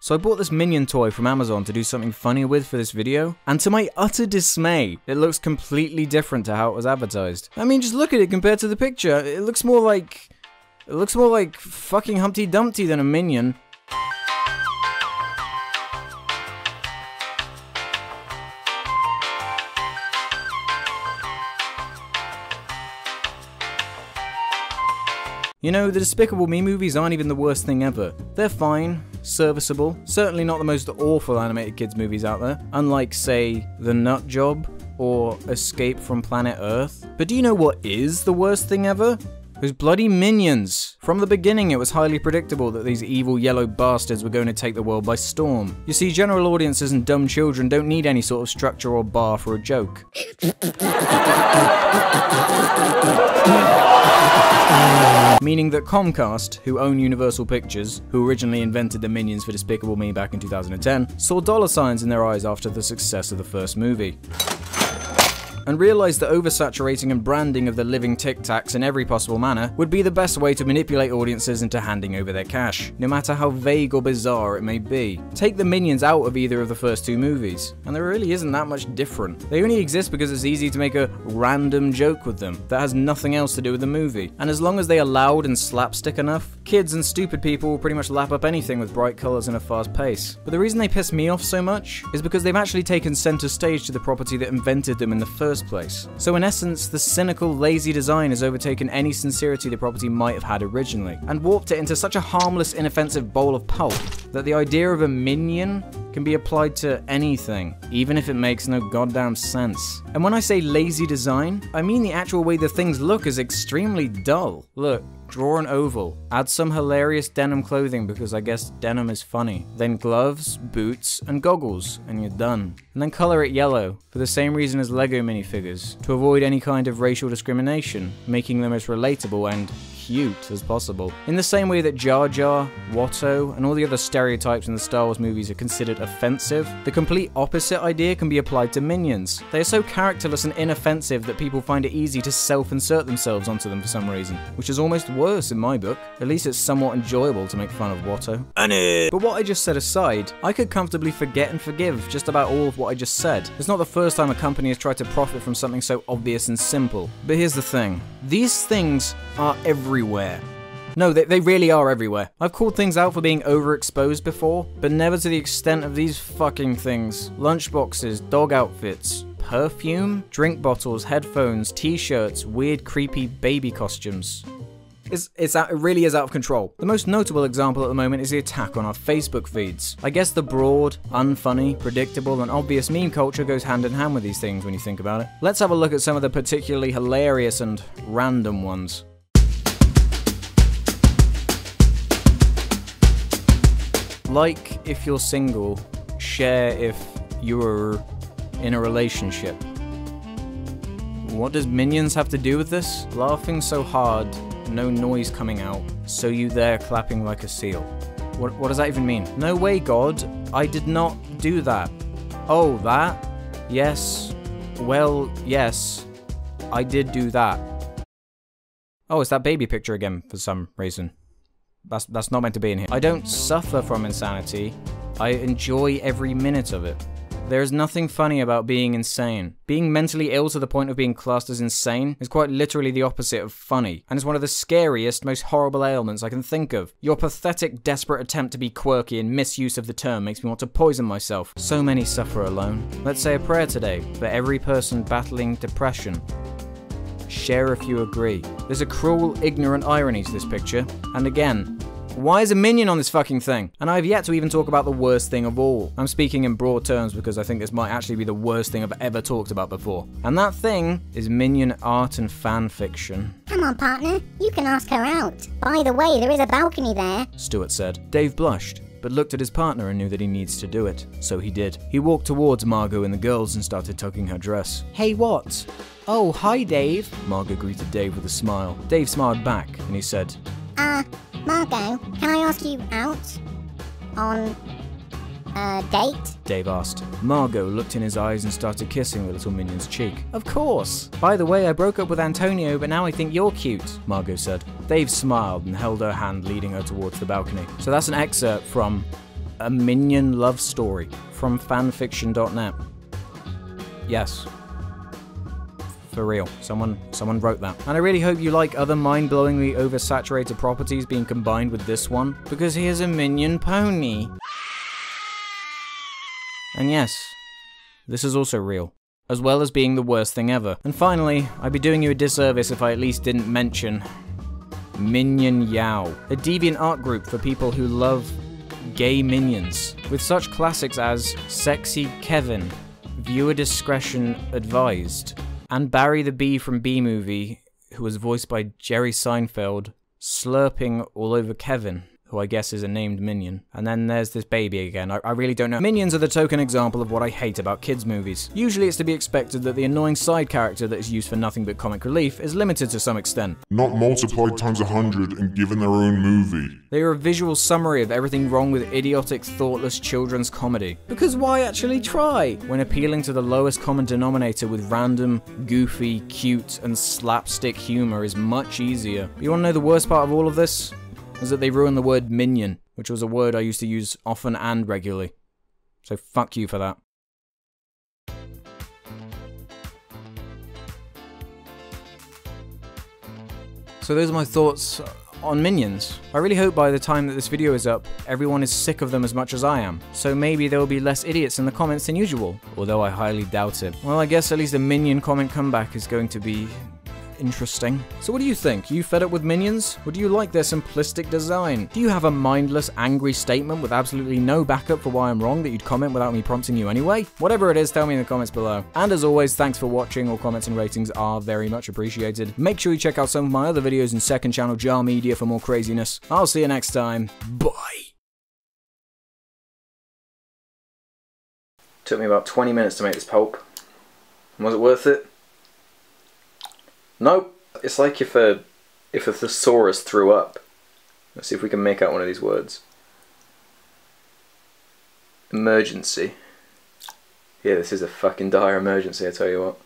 So I bought this Minion toy from Amazon to do something funny with for this video, and to my utter dismay, it looks completely different to how it was advertised. I mean, just look at it compared to the picture. It looks more like fucking Humpty Dumpty than a Minion. You know, the Despicable Me movies aren't even the worst thing ever. They're fine, serviceable, certainly not the most awful animated kids movies out there, unlike, say, The Nut Job or Escape from Planet Earth. But do you know what is the worst thing ever? Those bloody Minions! From the beginning it was highly predictable that these evil yellow bastards were going to take the world by storm. You see, general audiences and dumb children don't need any sort of structure or bar for a joke. Meaning that Comcast, who own Universal Pictures, who originally invented the Minions for Despicable Me back in 2010, saw dollar signs in their eyes after the success of the first movie, and realised that oversaturating and branding of the living Tic Tacs in every possible manner would be the best way to manipulate audiences into handing over their cash, no matter how vague or bizarre it may be. Take the Minions out of either of the first two movies, and there really isn't that much different. They only exist because it's easy to make a random joke with them that has nothing else to do with the movie, and as long as they are loud and slapstick enough, kids and stupid people will pretty much lap up anything with bright colours and a fast pace. But the reason they piss me off so much is because they've actually taken centre stage to the property that invented them in the first place. So in essence, the cynical, lazy design has overtaken any sincerity the property might have had originally, and warped it into such a harmless, inoffensive bowl of pulp that the idea of a minion can be applied to anything, even if it makes no goddamn sense. And when I say lazy design, I mean the actual way the things look is extremely dull. Look, draw an oval, add some hilarious denim clothing because I guess denim is funny, then gloves, boots, and goggles, and you're done. And then color it yellow, for the same reason as Lego minifigures, to avoid any kind of racial discrimination, making them as relatable and cute as possible. In the same way that Jar Jar, Watto, and all the other stereotypes in the Star Wars movies are considered offensive, the complete opposite idea can be applied to Minions. They are so characterless and inoffensive that people find it easy to self-insert themselves onto them for some reason, which is almost worse in my book. At least it's somewhat enjoyable to make fun of Watto. But what I just said aside, I could comfortably forget and forgive just about all of what I just said. It's not the first time a company has tried to profit from something so obvious and simple. But here's the thing. These things are everywhere. No, they really are everywhere. I've called things out for being overexposed before, but never to the extent of these fucking things. Lunchboxes, dog outfits, perfume, drink bottles, headphones, t-shirts, weird creepy baby costumes. It really is out of control. The most notable example at the moment is the attack on our Facebook feeds. I guess the broad, unfunny, predictable, and obvious meme culture goes hand in hand with these things when you think about it. Let's have a look at some of the particularly hilarious and random ones. Like if you're single, share if you're in a relationship. What does Minions have to do with this? Laughing so hard, no noise coming out, so you there clapping like a seal. What does that even mean? No way, God, I did not do that. Oh, that? Yes. Well, yes, I did do that. Oh, it's that baby picture again for some reason. That's not meant to be in here. I don't suffer from insanity. I enjoy every minute of it. There is nothing funny about being insane. Being mentally ill to the point of being classed as insane is quite literally the opposite of funny, and is one of the scariest, most horrible ailments I can think of. Your pathetic, desperate attempt to be quirky and misuse of the term makes me want to poison myself. So many suffer alone. Let's say a prayer today for every person battling depression. Share if you agree. There's a cruel, ignorant irony to this picture, and again, why is a minion on this fucking thing? And I have yet to even talk about the worst thing of all. I'm speaking in broad terms because I think this might actually be the worst thing I've ever talked about before. And that thing is minion art and fan fiction. Come on, partner. You can ask her out. By the way, there is a balcony there, Stuart said. Dave blushed, but looked at his partner and knew that he needs to do it. So he did. He walked towards Margot and the girls and started tugging her dress. Hey, what? Oh, hi, Dave. Margot greeted Dave with a smile. Dave smiled back and he said, Margot, can I ask you out on a date? Dave asked. Margot looked in his eyes and started kissing the little minion's cheek. Of course. By the way, I broke up with Antonio, but now I think you're cute, Margot said. Dave smiled and held her hand, leading her towards the balcony. So that's an excerpt from a minion love story from fanfiction.net. Yes. For real. Someone wrote that. And I really hope you like other mind-blowingly oversaturated properties being combined with this one, because he is a minion pony. And yes, this is also real, as well as being the worst thing ever. And finally, I'd be doing you a disservice if I at least didn't mention Minion Yao, a deviant art group for people who love gay minions, with such classics as Sexy Kevin, Viewer Discretion Advised, and Barry the Bee from B-Movie, who was voiced by Jerry Seinfeld, slurping all over Kevin, who I guess is a named minion. And then there's this baby again. I really don't know. Minions are the token example of what I hate about kids' movies. Usually it's to be expected that the annoying side character that is used for nothing but comic relief is limited to some extent. Not multiplied times 100 and given their own movie. They are a visual summary of everything wrong with idiotic, thoughtless children's comedy. Because why actually try, when appealing to the lowest common denominator with random, goofy, cute, and slapstick humor is much easier? But you wanna know the worst part of all of this? Is that they ruined the word minion, which was a word I used to use often and regularly. So fuck you for that. So those are my thoughts on minions. I really hope by the time that this video is up, everyone is sick of them as much as I am. So maybe there will be less idiots in the comments than usual, although I highly doubt it. Well, I guess at least a minion comment comeback is going to be interesting. So what do you think? Are you fed up with minions? Or do you like their simplistic design? Do you have a mindless, angry statement with absolutely no backup for why I'm wrong that you'd comment without me prompting you anyway? Whatever it is, tell me in the comments below. And as always, thanks for watching. All comments and ratings are very much appreciated. Make sure you check out some of my other videos in second channel Jar Media for more craziness. I'll see you next time. Bye! Took me about 20 minutes to make this pulp. Was it worth it? Nope. It's like if a thesaurus threw up. Let's see if we can make out one of these words. Emergency. Yeah, this is a fucking dire emergency, I tell you what.